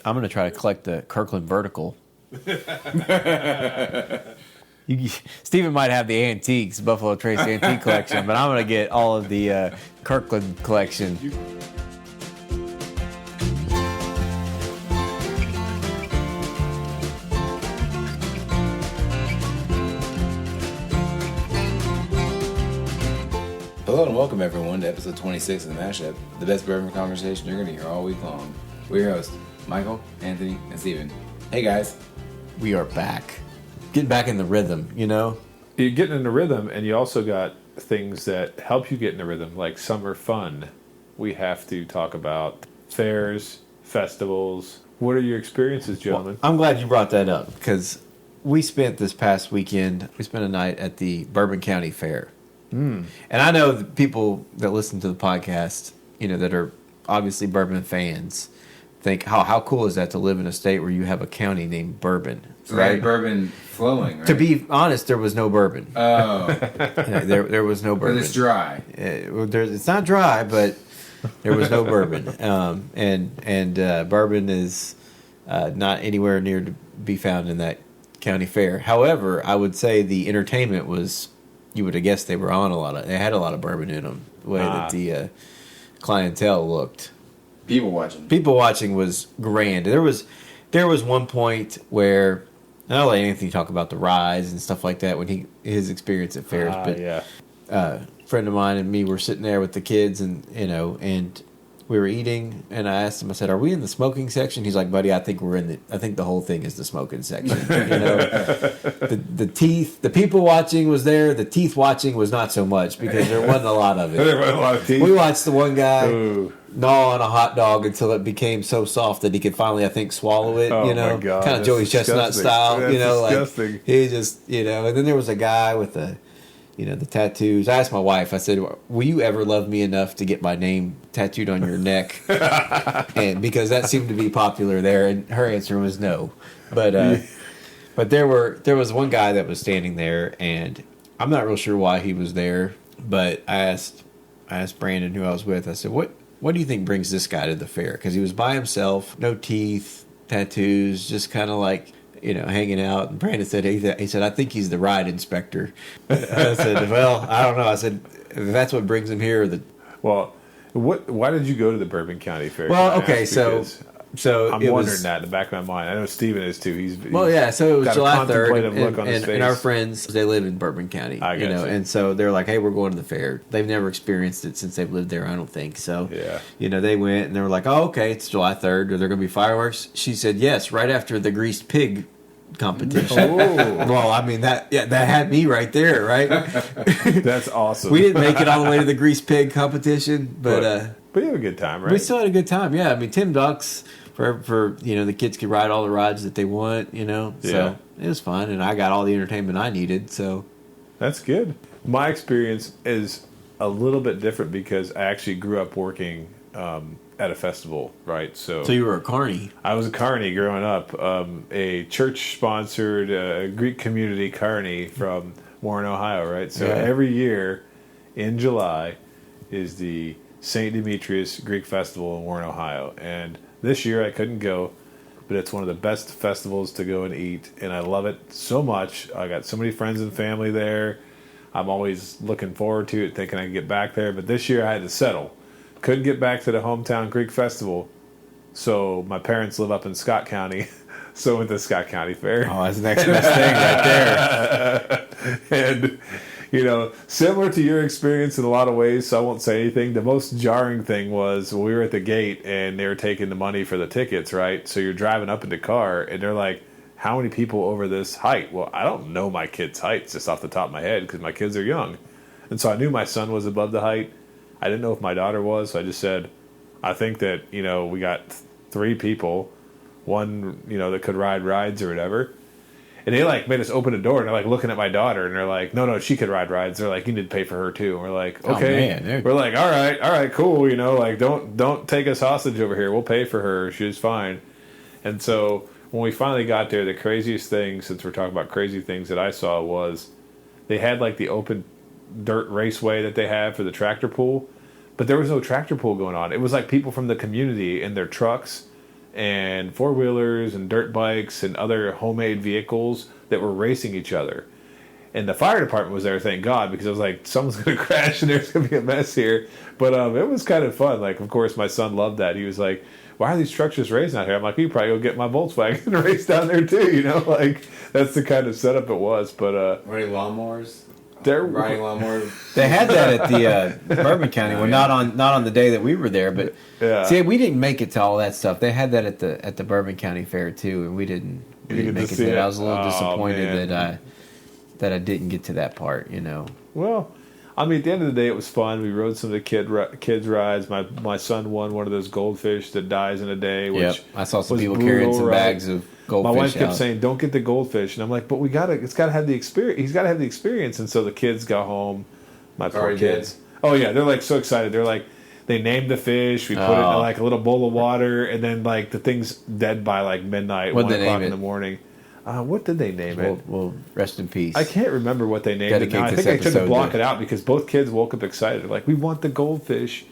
I'm going to try to collect the Kirkland vertical. Steven might have the antiques, Buffalo Trace antique collection, but I'm going to get all of the Kirkland collection. Hello and welcome everyone to episode 26 of The Mashup, the best bourbon conversation you're going to hear all week long. We're your hosts, Michael, Anthony, and Steven. Hey guys. We are back. Getting back in the rhythm, you know? You're getting in the rhythm, and you also got things that help you get in the rhythm, like summer fun. We have to talk about fairs, festivals. What are your experiences, gentlemen? Well, I'm glad you brought that up, because we spent this past weekend, we spent a night at the Bourbon County Fair. And I know the people that listen to the podcast, you know, that are obviously bourbon fans, think, how cool is that to live in a state where you have a county named Bourbon, right? Bourbon flowing, right? To be honest, there was no bourbon. Oh. there was no bourbon. But it's dry. It's not dry, but there was no bourbon. And bourbon is not anywhere near to be found in that county fair. However, I would say the entertainment was... You would have guessed they were on they had a lot of bourbon in them, the way that the clientele looked. People watching was grand. There was one point where, and I'll let Anthony talk about the rise and stuff like that when his experience at fairs, but a friend of mine and me were sitting there with the kids and we were eating, and I asked him, I said, "Are we in the smoking section?" He's like, "Buddy, I think the whole thing is the smoking section." You know, the people watching was there. The teeth watching was not so much because there wasn't a lot of it. There wasn't a lot of teeth. We watched the one guy gnaw on a hot dog until it became so soft that he could finally, I think, swallow it. Oh, you know, my God, kind of Joey Chestnut style. That's you know, disgusting. Like he just, you know. And then there was a guy with the tattoos. I asked my wife, I said, "Will you ever love me enough to get my name tattooed on your neck?" And because that seemed to be popular there, and her answer was no. But there was one guy that was standing there, and I'm not real sure why he was there, but I asked Brandon, who I was with, I said, What do you think brings this guy to the fair? Because he was by himself, no teeth, tattoos, just kind of like, you know, hanging out. And Brandon said, he said, "I think he's the ride inspector." I said, "Well, I don't know." I said, "If that's what brings him here." Well, why did you go to the Bourbon County Fair? Well, okay, so I'm wondering that in the back of my mind. I know Steven is too. So it was July 3rd, and our friends, they live in Bourbon County, and so they're like, "Hey, we're going to the fair." They've never experienced it since they've lived there, I don't think. So, you know, they went and they were like, "Oh, okay, it's July 3rd. Are there going to be fireworks?" She said, "Yes, right after the greased pig competition." Well, I mean, that had me right there, right? That's awesome. We didn't make it all the way to the greased pig competition, but you had a good time, right? We still had a good time, yeah. I mean, $10 for you know, the kids could ride all the rides that they want, you know. So it was fun, and I got all the entertainment I needed. So that's good. My experience is a little bit different because I actually grew up working at a festival, right? So you were a carny. I was a carny growing up, a church-sponsored Greek community carny from Warren, Ohio, right? So every year in July is the St. Demetrius Greek Festival in Warren, Ohio. And this year I couldn't go, but it's one of the best festivals to go and eat, and I love it so much. I got so many friends and family there. I'm always looking forward to it, thinking I can get back there. But this year I had to settle. Couldn't get back to the hometown Greek festival, so my parents live up in Scott County, so I went to the Scott County Fair. Oh, that's the next best thing right there. And, you know, similar to your experience in a lot of ways, so I won't say anything. The most jarring thing was when we were at the gate, and they were taking the money for the tickets, right? So you're driving up in the car, and they're like, "How many people over this height?" Well, I don't know my kids' heights just off the top of my head because my kids are young. And so I knew my son was above the height. I didn't know if my daughter was, so I just said, "I think that, you know, we got 3 people, one, you know, that could ride rides or whatever." And they like made us open the door, and they're like looking at my daughter, and they're like, no, she could ride rides. They're like, "You need to pay for her too." And we're like, "Okay." Oh, man. We're like, all right, cool. You know, like don't take us hostage over here. We'll pay for her. She's fine. And so when we finally got there, the craziest thing, since we're talking about crazy things that I saw, was they had like the open dirt raceway that they have for the tractor pull, but there was no tractor pull going on. It was like people from the community in their trucks and four-wheelers and dirt bikes and other homemade vehicles that were racing each other. And the fire department was there, thank God, because I was like, someone's going to crash and there's going to be a mess here. But it was kind of fun. Like, of course, my son loved that. He was like, why are these trucks just racing out here? I'm like, you probably go get my Volkswagen and race down there too, you know? Like, that's the kind of setup it was. But Running lawnmowers? Riding lawnmowers? They had that at the Bourbon County. Well, not on the day that we were there, but see, we didn't make it to all that stuff. They had that at the Bourbon County Fair too, and we didn't make it to that. I was a little disappointed that I didn't get to that part, you know. Well, I mean, at the end of the day, it was fun. We rode some of the kids' rides. My son won one of those goldfish that dies in a day. Which I saw some people carrying some bags of goldfish. My wife kept saying, "Don't get the goldfish," and I'm like, "But it's got to have the experience. He's got to have the experience." And so the kids got home. My poor kids. Oh yeah, they're like so excited. They're like, they named the fish. We put it in like a little bowl of water, and then like the thing's dead by like midnight, 1 o'clock in the morning. What did they name it? Well, rest in peace. I can't remember what they named it now. I think I tried to block it out because both kids woke up excited. Like, we want the goldfish.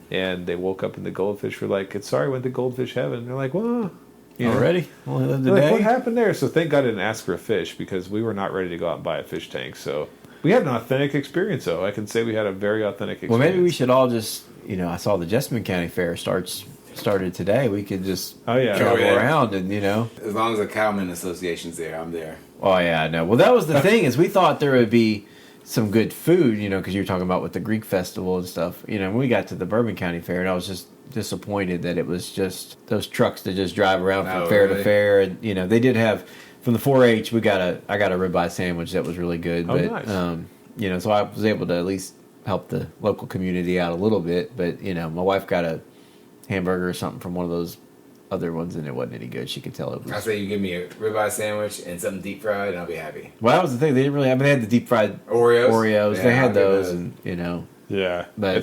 And they woke up and the goldfish were like, sorry, went to goldfish heaven. And they're like, well, already? Only lived a day? day? What happened there? So thank God I didn't ask for a fish because we were not ready to go out and buy a fish tank. So we had an authentic experience, though. I can say we had a very authentic experience. Well, maybe we should all just, I saw the Jessamine County Fair started today. We could just travel around and, As long as the Cowman Association's there, I'm there. Oh, yeah, I know. Well, that was the thing is we thought there would be some good food, because you were talking about with the Greek festival and stuff. When we got to the Bourbon County Fair, and I was just disappointed that it was just those trucks that just drive around from fair to fair. And, they did have, from the 4-H, I got a ribeye sandwich that was really good. But, nice. So I was able to at least help the local community out a little bit. But, my wife got a hamburger or something from one of those other ones, and it wasn't any good. She could tell it was. I say you give me a ribeye sandwich and something deep fried, and I'll be happy. Well, that was the thing. They didn't really. They had the deep fried Oreos. Yeah, they had those, and Yeah, but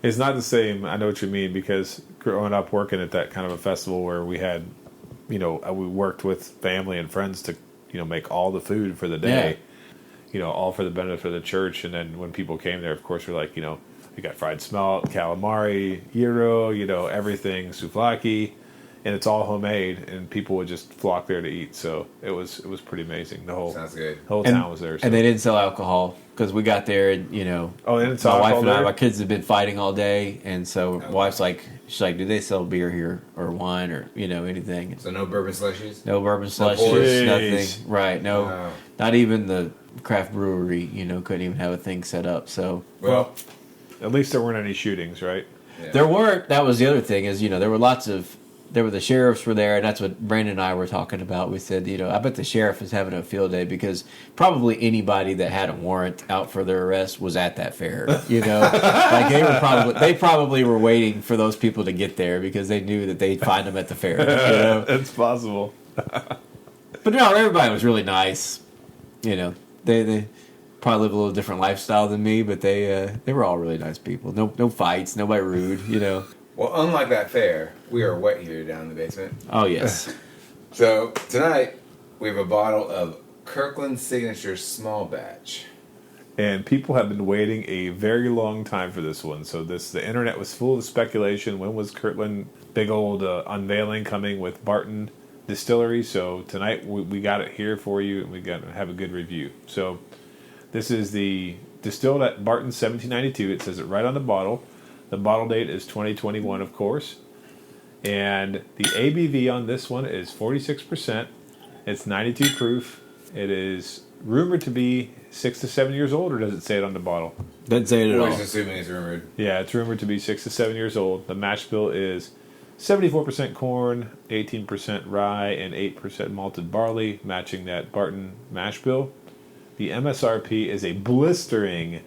it's not the same. I know what you mean because growing up working at that kind of a festival where we had, we worked with family and friends to, make all the food for the day. Yeah. All for the benefit of the church, and then when people came there, of course, we're like, we got fried smelt, calamari, gyro, everything, souvlaki, and it's all homemade, and people would just flock there to eat. So it was pretty amazing. Sounds good. The whole town was there. So. And they didn't sell alcohol because we got there, and they didn't sell my wife alcohol and my kids have been fighting all day, and so my wife's like, she's like, do they sell beer here or wine or anything? So no bourbon slushies. No bourbon slushies, nothing. Right? No, not even the craft brewery. Couldn't even have a thing set up. So well. At least there weren't any shootings, right? Yeah. There weren't. That was the other thing is, there were the sheriffs were there, and that's what Brandon and I were talking about. We said, I bet the sheriff is having a field day because probably anybody that had a warrant out for their arrest was at that fair. Like they probably were waiting for those people to get there because they knew that they'd find them at the fair. It's possible. But no, everybody was really nice. They probably live a little different lifestyle than me, but they were all really nice people. No fights, nobody rude. Well, unlike that fair, we are wet here down in the basement. Oh yes. So tonight we have a bottle of Kirkland Signature Small Batch, and people have been waiting a very long time for this one. So the internet was full of speculation. When was Kirkland big old unveiling coming with Barton Distillery? So tonight we got it here for you, and we got to have a good review. So. This is the distilled at Barton 1792. It says it right on the bottle. The bottle date is 2021, of course. And the ABV on this one is 46%. It's 92 proof. It is rumored to be 6 to 7 years old, or does it say it on the bottle? Doesn't say it at all. Always assuming it's rumored. Yeah, it's rumored to be 6 to 7 years old. The mash bill is 74% corn, 18% rye, and 8% malted barley, matching that Barton mash bill. The MSRP is a blistering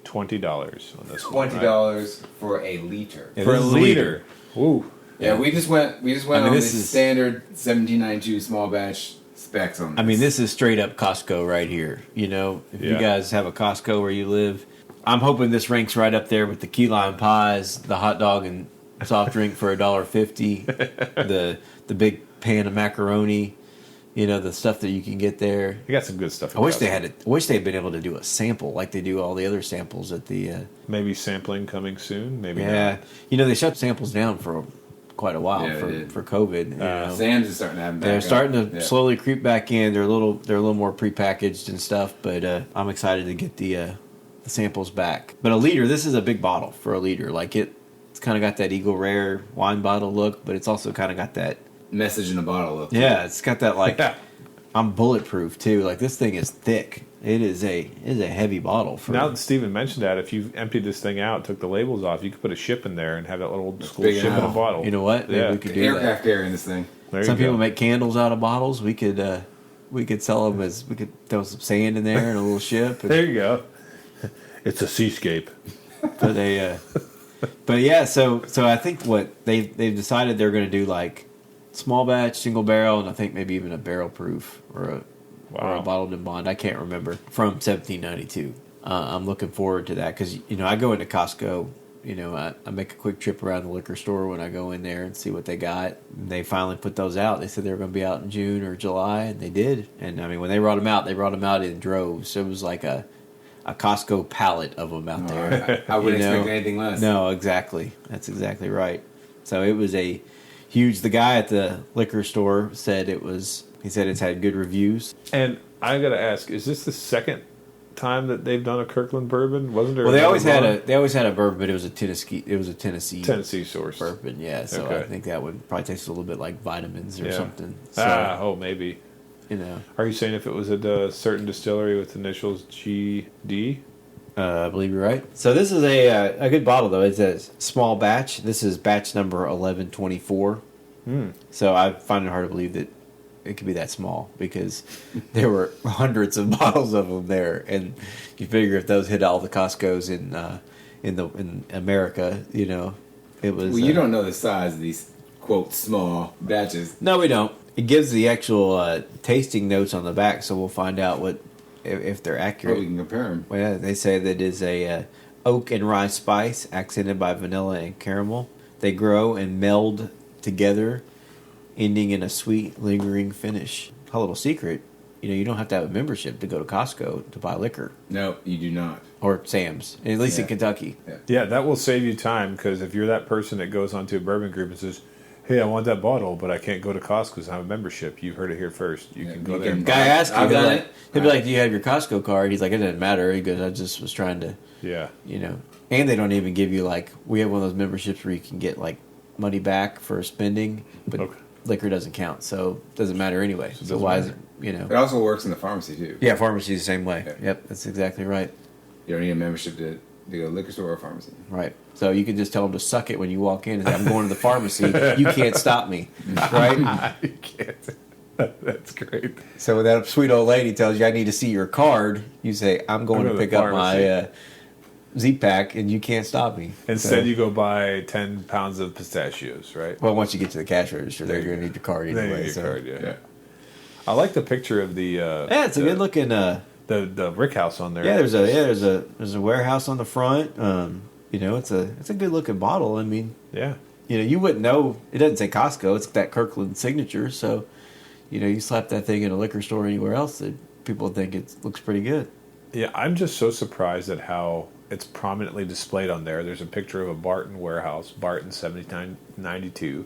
$20 on this one. $20 for a liter. For a liter. Ooh. Yeah, we just went on the standard 1792 small batch specs on this. I mean, this is straight up Costco right here. If you guys have a Costco where you live, I'm hoping this ranks right up there with the key lime pies, the hot dog and soft drink for $1.50, the big pan of macaroni. The stuff that you can get there. You got some good stuff. I wish they'd been able to do a sample like they do all the other samples at the. Maybe sampling coming soon. Maybe. Yeah, not. They shut samples down for quite a while Yeah, they did. for COVID. You know. Sam's is starting to have them They're back starting up. to slowly creep back in. They're a little more prepackaged and stuff, but I'm excited to get the samples back. But a liter, this is a big bottle for a liter. Like it's kind of got that Eagle Rare wine bottle look, but it's also kind of got that Message in a bottle look. yeah. It's got that like I'm bulletproof too. Like this thing is thick. It is a heavy bottle. For Now that Steven mentioned that, if you emptied this thing out, took the labels off, you could put a ship in there and have that little old school big ship in a enough. bottle. you know what? Maybe Yeah. we could do that. Aircraft carrying this thing. There Some you people go. make candles out of bottles. We could sell them as we could throw some sand in there and a little ship. And There you go. It's a seascape. but but yeah. So I think what they've decided they're going to do like small batch, single barrel, and I think maybe even a barrel proof or a Wow. bottled in bond. I can't remember from 1792. I'm looking forward to that because I go into Costco. I make a quick trip around the liquor store when I go in there and see what they got. And they finally put those out. They said they were going to be out in June or July, and they did. And I mean, when they brought them out in droves. So it was like a Costco pallet of them out there. I wouldn't You know? expect anything less. No, exactly. That's exactly right. So it was a huge. The guy at the liquor store said it was. He said it's had good reviews. And I got to ask, is this the second time that they've done a Kirkland bourbon? Wasn't there? Well, they another always had a bourbon, but it was a Tennessee source bourbon. Yeah, so Okay. I think that would probably taste a little bit like vitamins or Yeah. something. So, maybe. you Are you saying if it was at a certain distillery with initials GD? I believe you're right. So this is a good bottle though. It's a small batch. This is batch number 1124. So I find it hard to believe that it could be that small because there were hundreds of bottles of them there, and you figure if those hit all the Costco's in America, it was. Well, you don't know the size of these, quote, small batches. No, we don't. It gives the actual tasting notes on the back, so we'll find out if they're Or accurate. we can compare them. Well, yeah, they say that it is a oak and rye spice accented by vanilla and caramel. They grow and meld together, ending in a sweet, lingering finish. A little secret, you don't have to have a membership to go to Costco to buy liquor. No, you do not. Or Sam's, at least in Yeah. Kentucky. Yeah, that will save you time because if you're that person that goes onto a bourbon group and says, "Hey, I want that bottle, but I can't go to Costco because I have a membership," you heard it here first. You can go you there. can- And Guy buy it. asked I've him, done it. he'll be like, "Do you have your Costco card?" He's like, "It doesn't matter." He goes, "I just was trying to, Yeah. And they don't even give you we have one of those memberships where you can get money back for spending, but Okay. liquor doesn't count, so it doesn't matter anyway. So doesn't why matter. is it, It also works in the pharmacy, too. Yeah, pharmacy's the same way. Yeah. Yep, that's exactly right. You don't need a membership to go to a liquor store or pharmacy. Right. So you can just tell them to suck it when you walk in and say, "I'm going to the pharmacy. You can't stop me." Right? You can't. That's great. So when that sweet old lady tells you, "I need to see your card," you say, "I'm going to the pick up pharmacy." my Z-Pack and you can't stop me." Instead, So- you go buy 10 pounds of pistachios, right? Well, once you get to the cash register, they're going to need your card Then anyway. you get so. your card, yeah. Yeah. I like the picture of the Yeah, it's a good looking. the brick house on there. Yeah, there's a warehouse on the front. It's a good looking bottle. I mean, Yeah. you wouldn't know. It doesn't say Costco. It's that Kirkland signature. So, you slap that thing in a liquor store anywhere else, that people think it looks pretty good. Yeah, I'm just so surprised at how it's prominently displayed on there. There's a picture of a Barton warehouse, Barton 7992.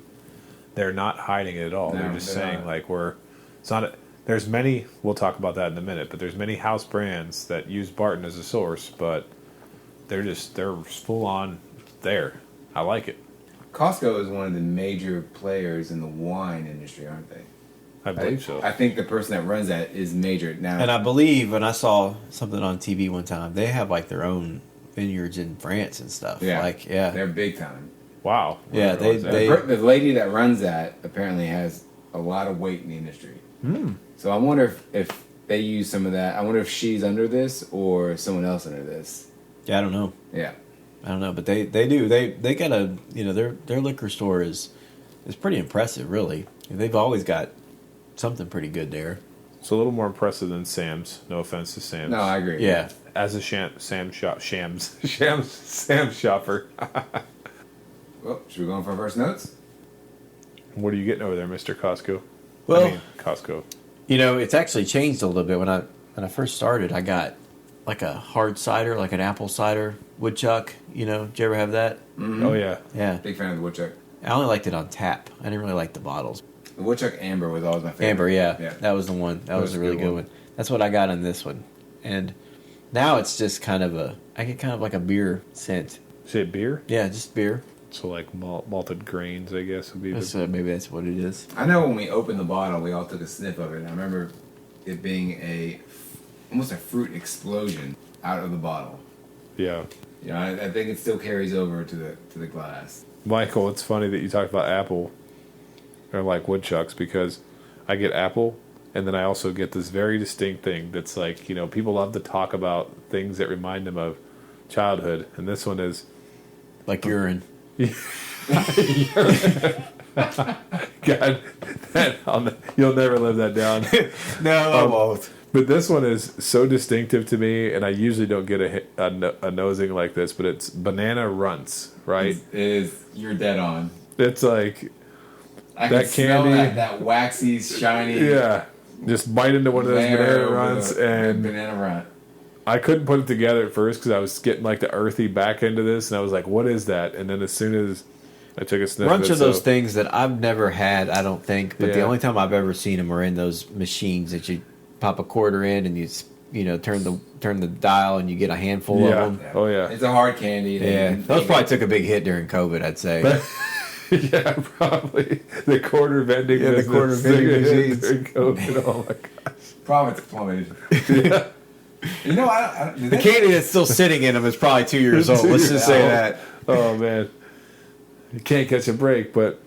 They're not hiding it at all. No, they're just they're saying not. it's not. There's many. We'll talk about that in a minute. But there's many house brands that use Barton as a source, but they're full on there. I like it. Costco is one of the major players in the wine industry, aren't they? I believe so. I think the person that runs that is major now. And I believe, and I saw something on TV one time, they have their own vineyards in France and stuff. yeah, they're big time. Wow. Yeah, Wonder what's that. they- The lady that runs that apparently has a lot of weight in the industry. So I wonder if they use some of that. I wonder if she's under this or someone else under this. Yeah, I don't know. Yeah. I don't know, but they do. They got their liquor store is pretty impressive, really. They've always got something pretty good there. It's a little more impressive than Sam's. No offense to Sam's. No, I agree. Yeah. As a Sam shopper. Well, should we go on for our first notes? What are you getting over there, Mr. Costco? Well, Costco. it's actually changed a little bit. When I first started, I got like a hard cider, like an apple cider woodchuck. Did you ever have that? Oh yeah. Yeah. Big fan of the woodchuck. I only liked it on tap. I didn't really like the bottles. The Woodchuck Amber was always my favorite. Amber, yeah. That was the one. That was a really good one. That's what I got on this one. And now it's just kind of I get kind of like a beer scent. Is it beer? Yeah, just beer. So like malted grains, I guess would be. Maybe that's what it is. I know when we opened the bottle, we all took a sniff of it. And I remember it being almost a fruit explosion out of the bottle. Yeah. You know, I think it still carries over to the glass. Michael, it's funny that you talked about apple or like woodchucks because I get apple and then I also get this very distinct thing that's like, you know, people love to talk about things that remind them of childhood, and this one is like urine. God, you'll never live that down. No, I won't. But this one is so distinctive to me, and I usually don't get a nosing like this, but it's banana runts, right? It is. You're dead on. It's like I that can smell candy, that waxy, shiny. Yeah, just bite into one of those banana runts, and banana runt. I couldn't put it together at first because I was getting like the earthy back end of this, and I was like, "What is that?" And then as soon as I took a sniff, Runts are those things that I've never had, I don't think, but the only time I've ever seen them are in those machines that you pop a quarter in and you know turn the dial and you get a handful of them. Yeah. Oh yeah, it's a hard candy. Those probably took a big hit during COVID, I'd say. Yeah, probably the quarter vending. Yeah, the quarter vending machines. COVID. Oh my gosh, profits plummeted. Yeah. You know, the candy that's still sitting in them is probably 2 years old. Let's just say that. Oh man, you can't catch a break. But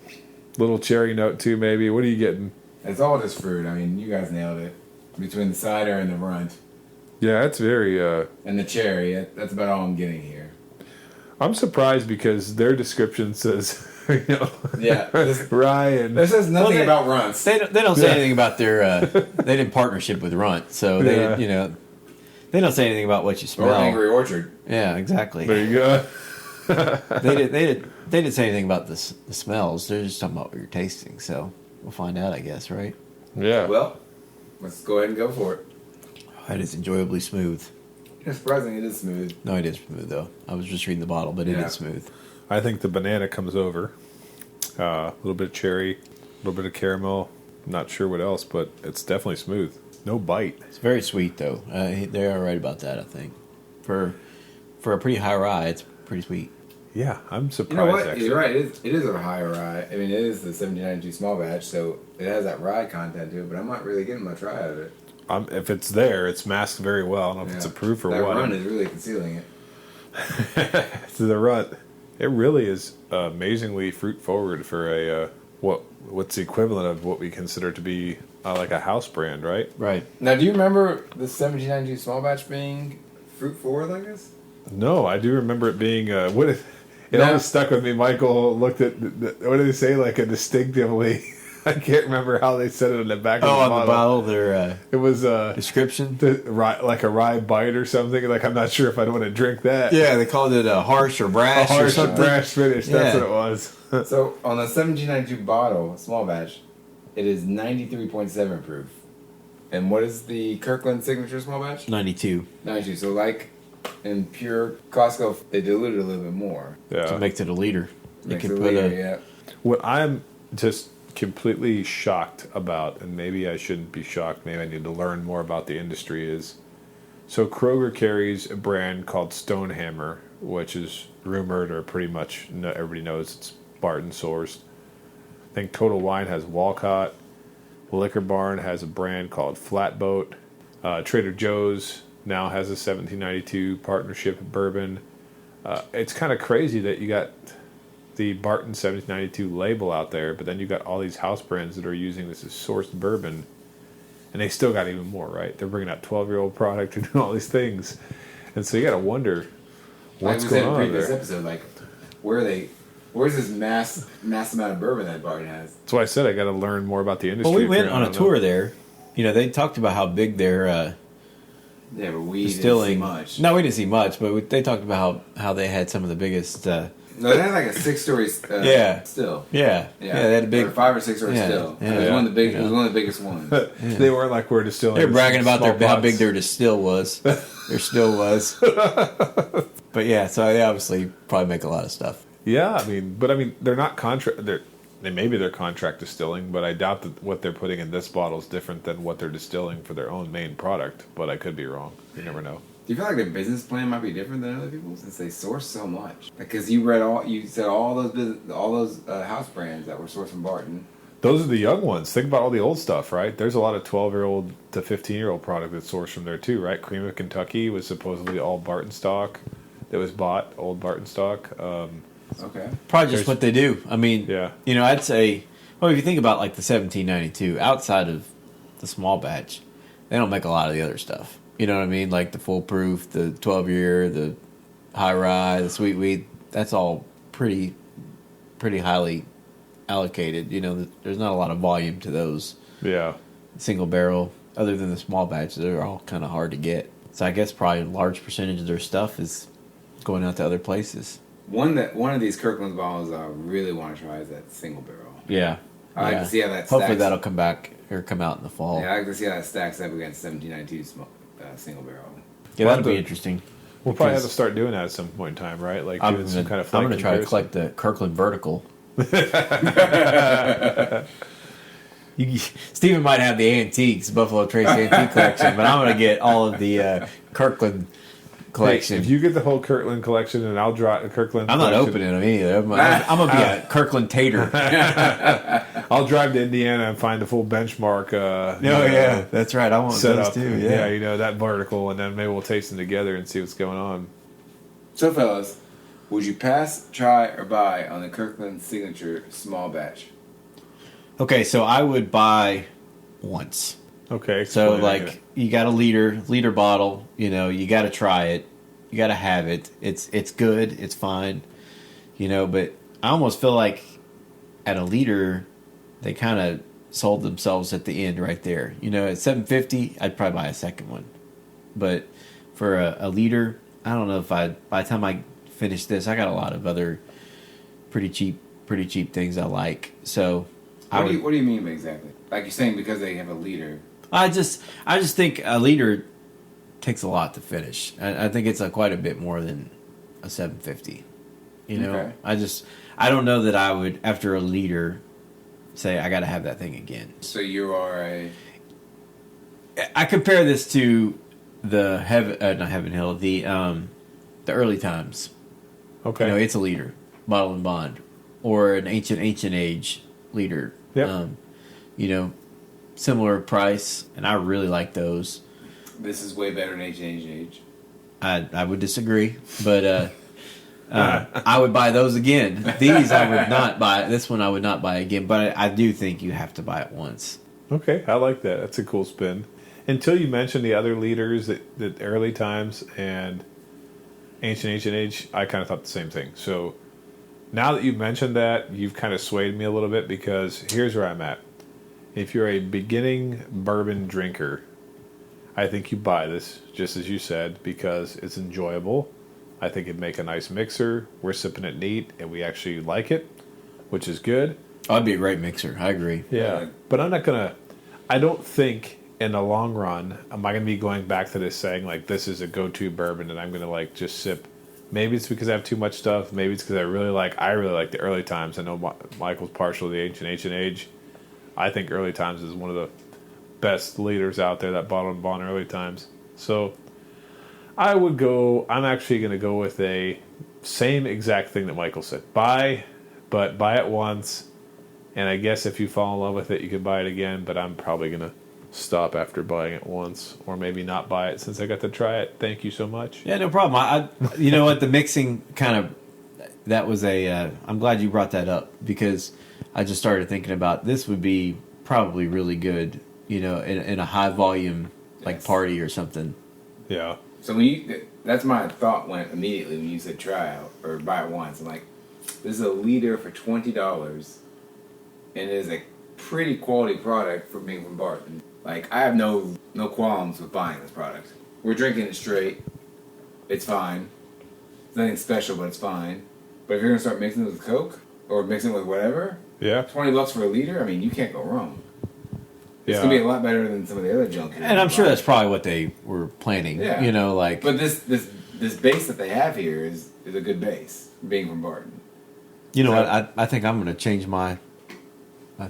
little cherry note too, maybe. What are you getting? It's all just fruit. I mean, you guys nailed it. Between the cider and the runt. Yeah, it's very. And the cherry. That's about all I'm getting here. I'm surprised because their description says, you know, yeah, rye and. This says nothing about runts. They don't say anything about their. They did partnership with Runt, so they you know. They don't say anything about what you smell. Or Angry Orchard. Yeah, exactly. There you go. They didn't say anything about the smells. They're just talking about what you're tasting. So we'll find out, I guess, right? Yeah. Well, let's go ahead and go for it. That is enjoyably smooth. It's surprising it is smooth. No, it is smooth though. I was just reading the bottle, but it is smooth. I think the banana comes over. A little bit of cherry, a little bit of caramel. Not sure what else, but it's definitely smooth. No bite. It's very sweet though. They are right about that. I think for a pretty high rye, it's pretty sweet. Yeah, I'm surprised. You know what? Actually. You're right. It is a higher rye. I mean, it is the 1792 small batch, so it has that rye content to it. But I'm not really getting much rye out of it. If it's there, it's masked very well. I don't know if it's approved for that what. That run is really concealing it. It's the rut. It really is amazingly fruit forward for a what's the equivalent of what we consider to be like a house brand, right? Right. Now, do you remember the 1792 small batch being fruit forward like this? No, I do remember it being it always stuck with me. Michael looked at what did they say? Like a distinctively. I can't remember how they said it in the back of the bottle. Oh, on the bottle, their it was description, like a rye bite or something. Like I'm not sure if I'd want to drink that. Yeah, they called it a harsh or brash or something. Brash finish. That's what it was. So on the 1792 bottle, small batch, it is 93.7 proof. And what is the Kirkland signature small batch? 92. 92. So like in pure Costco, they dilute it a little bit more. Yeah, to make it a liter. Makes it a liter, yeah. What I'm just completely shocked about, and maybe I shouldn't be shocked, maybe I need to learn more about the industry, is so Kroger carries a brand called Stonehammer, which is rumored or pretty much everybody knows it's Barton sourced. I think Total Wine has Walcott. Liquor Barn has a brand called Flatboat. Trader Joe's now has a 1792 partnership bourbon. It's kind of crazy that you got the Barton 1792 label out there, but then you got all these house brands that are using this as sourced bourbon, and they still got even more, right? They're bringing out 12-year-old product and doing all these things, and so you got to wonder what's going on there. Like we said in a previous episode, like where's this mass amount of bourbon that Barton has? That's why I said I got to learn more about the industry. Well, we went on a tour there. You know, they talked about how big their but we distilling. didn't see much. No, we didn't see much, but they talked about how they had some of the biggest. No, they had like a 6-story still. Yeah. They had a big or 5 or 6 story still. Yeah. It was one of the big. It was one of the biggest ones. They weren't like we're distilling. They're bragging about how big their distill was. Their still was. But yeah, so they obviously probably make a lot of stuff. Yeah, I mean, they're not contract. They're contract distilling, but I doubt that what they're putting in this bottle is different than what they're distilling for their own main product. But I could be wrong. You never know. Do you feel like their business plan might be different than other people's since they source so much? Because you said all those house brands that were sourced from Barton. Those are the young ones. Think about all the old stuff, right? There's a lot of 12-year-old to 15-year-old product that's sourced from there too, right? Cream of Kentucky was supposedly all Barton stock. That was bought old Barton stock. Okay. Probably just what they do. I mean, Yeah. I'd say, well, if you think about like the 1792, outside of the small batch, they don't make a lot of the other stuff. You know what I mean? Like the full proof, the 12-year, the high rye, the sweet wheat. That's all pretty highly allocated. There's not a lot of volume to those Yeah. single barrel. Other than the small batch, they're all kind of hard to get. So I guess probably a large percentage of their stuff is going out to other places. One of these Kirkland bottles I really want to try is that single barrel. Yeah. I like to see how that Hopefully stacks. that'll come back or come out in the fall. Yeah, I like to see how that stacks up against 1792 single barrel. Yeah, that'll be interesting. We'll probably have to start doing that at some point in time, right? Like I'm doing some kind of. I'm going to try to collect the Kirkland vertical. Steven might have the antiques, Buffalo Trace antique collection, but I'm going to get all of the Kirkland collection. Hey, if you get the whole Kirkland collection, and I'll draw a Kirkland. I'm not collection. opening them either. I'm going to be a Kirkland tater. I'll drive to Indiana and find the full benchmark. Yeah, that's right. I want set those up. too. Yeah, that vertical, and then maybe we'll taste them together and see what's going on. So, fellas, would you pass, try, or buy on the Kirkland Signature small batch? Okay, so I would buy once. Okay. So explain like it. you got a liter bottle, you got to try it, you got to have it. It's good, it's fine, But I almost feel like at a liter, they kind of sold themselves at the end right there. At $7.50, I'd probably buy a second one, but for a liter, I don't know if by the time I finish this, I got a lot of other pretty cheap things I like. So What do you mean exactly? Like you're saying because they have a liter. I just think a liter takes a lot to finish. I think it's quite a bit more than a 750. Okay. I don't know that I would after a liter say I got to have that thing again. So you are I compare this to the not Heaven Hill, the early times. Okay. It's a liter, bottle and bond, or an ancient age liter. Yep. Similar price, and I really like those. This is way better than H&H. I would disagree, but I would buy those again. These I would not buy. This one I would not buy again, but I do think you have to buy it once. Okay, I like that. That's a cool spin. Until you mentioned the other leaders that early times and ancient H&H, I kind of thought the same thing. So now that you've mentioned that, you've kind of swayed me a little bit because here's where I'm at. If you're a beginning bourbon drinker, I think you buy this, just as you said, because it's enjoyable. I think it'd make a nice mixer. We're sipping it neat, and we actually like it, which is good. Oh, it'd be a great mixer. I agree. Yeah, but I don't think in the long run, am I going to be going back to this saying, like, this is a go-to bourbon, and I'm going to, like, just sip. Maybe it's because I have too much stuff. Maybe it's because I really like the early times. I know Michael's partial to the ancient H&H. I think early times is one of the best leaders out there, that bottle and bond early times. So I'm actually going to go with a same exact thing that Michael said. Buy it once. And I guess if you fall in love with it, you can buy it again. But I'm probably going to stop after buying it once, or maybe not buy it since I got to try it. Thank you so much. Yeah, no problem. You know what? The mixing that was I'm glad you brought that up because I just started thinking about this would be probably really good, in a high volume party or something. Yeah. So that's my thought went immediately when you said try out or buy it once. I'm like, this is a liter for $20, and it is a pretty quality product for being from Barton. Like, I have no qualms with buying this product. We're drinking it straight. It's fine. It's nothing special, but it's fine. But if you're gonna start mixing it with Coke or mixing it with whatever, Yeah. $20 for a liter. I mean, you can't go wrong. It's Yeah. gonna be a lot better than some of the other junk. And I'm sure that's probably what they were planning. Yeah. But this base that they have here is a good base, being from Barton. You know So- what? I think I'm going to change my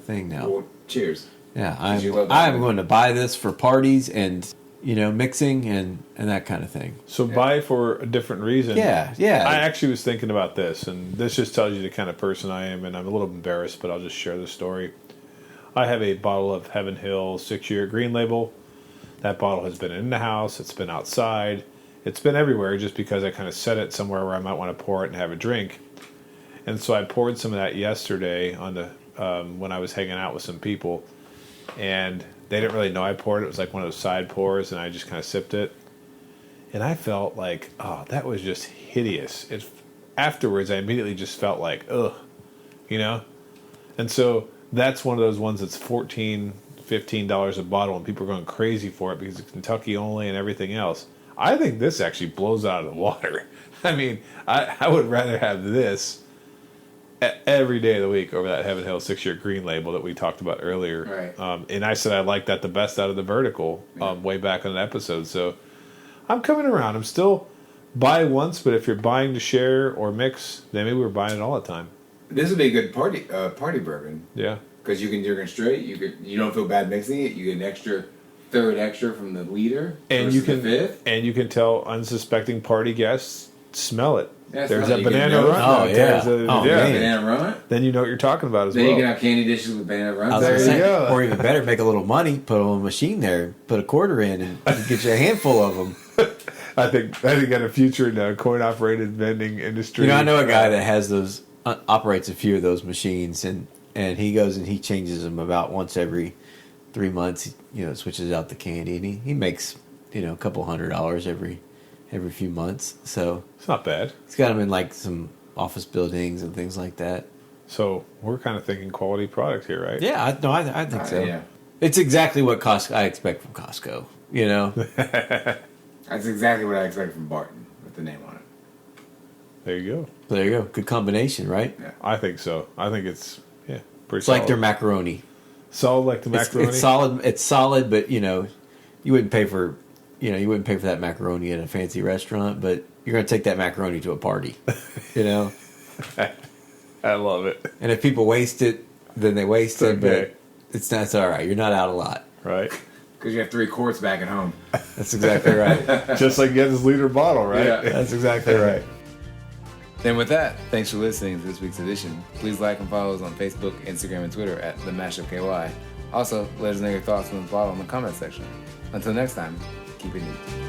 thing now. Well, cheers. Yeah, you love that I'm one. going to buy this for parties and mixing and that kind of thing. So buy for a different reason. Yeah, yeah. I actually was thinking about this, and this just tells you the kind of person I am, and I'm a little embarrassed, but I'll just share the story. I have a bottle of Heaven Hill 6-year green label. That bottle has been in the house. It's been outside. It's been everywhere just because I kind of set it somewhere where I might want to pour it and have a drink. And so I poured some of that yesterday on the when I was hanging out with some people, and they didn't really know I poured it. It was like one of those side pours, and I just kind of sipped it. And I felt like, oh, that was just hideous. Afterwards, I immediately just felt like, ugh, And so that's one of those ones that's $14, $15 a bottle, and people are going crazy for it because it's Kentucky only and everything else. I think this actually blows out of the water. I mean, I would rather have this every day of the week over that Heaven Hill 6-year green label that we talked about earlier. Right. And I said I liked that the best out of the vertical way back on an episode. So I'm coming around. I'm still buy once, but if you're buying to share or mix, then maybe we're buying it all the time. This would be a good party bourbon. Yeah. Because you can drink it straight. You don't feel bad mixing it. You get an extra third extra from the liter And versus the fifth. And you can tell unsuspecting party guests, smell it. Yeah, There's smell a it. You can banana know. run. Oh, back. yeah. There's Oh, man. Banana run. Then you know what you're talking about as Then well. you can have candy dishes with banana runs. I was There gonna you say, go. or even better, make a little money, put on a machine there, put a quarter in, and get you a handful of them. I think in the future in the coin operated vending industry. I know a guy that has those, operates a few of those machines, and he goes and he changes them about once every 3 months. Switches out the candy, and he makes a couple $100 every few months. So It's not bad. he's got them in like some office buildings and things like that. So we're kind of thinking quality product here, right? Yeah, I think so. Yeah. It's exactly what I expect from Costco. That's exactly what I expect from Barton with the name on it. There you go. There you go. Good combination, right? Yeah. I think so. I think it's pretty It's solid. like their macaroni. Solid like the macaroni. It's solid. It's solid, but you wouldn't pay for that macaroni at a fancy restaurant, but you're going to take that macaroni to a party, I love it. And if people waste it, then they waste it, okay. but it's all right. You're not out a lot. Right? Because you have 3 quarts back at home. That's exactly right. Just like you get this liter bottle, right? Yeah. That's exactly right. Then with that, thanks for listening to this week's edition. Please like and follow us on Facebook, Instagram, and Twitter at The Mashup KY. Also, let us know your thoughts on the bottle in the comment section. Until next time, keep it neat.